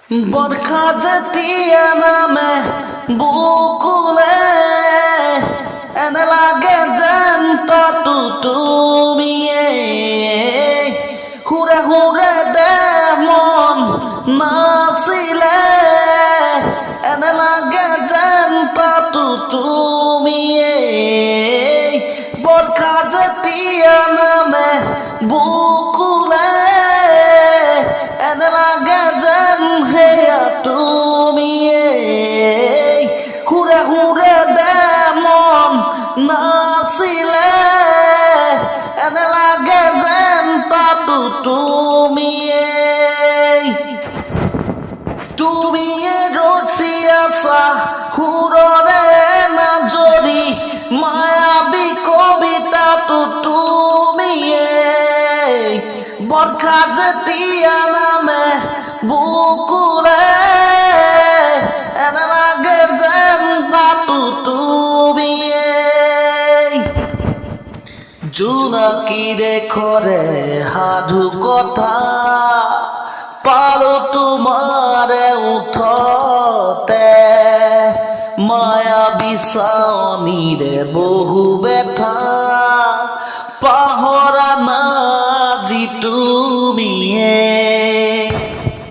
বরখা যেতিয়া নামে বুকুলে এনে লাগে যেন তাতো তুমিয়ে হুৰে হুৰে দে মন নাছিলে এনে লাগে যেন তাতো তুমিয়ে বরখা যেতিয়া নামে বুকুলে এনে লাগে যেন হেয়া তুমিয়ে হুৰে হুৰে দে মন নাছিলে এনে লাগে যেন তাতো তুমিয়ে তুমিয়ে ৰচি আছা সুৰৰে নাজৰি মায়াবী কবিতাটো তুমিয়ে বৰখা যেতিয়া নামে বুকুৰে এনে লাগে যেন তাতো তুমিয়ে জোনাকীৰে কৰে সাধু কথা পালো তোমাৰে উঠতে মায়া বিচানিৰে বহু ব্যথা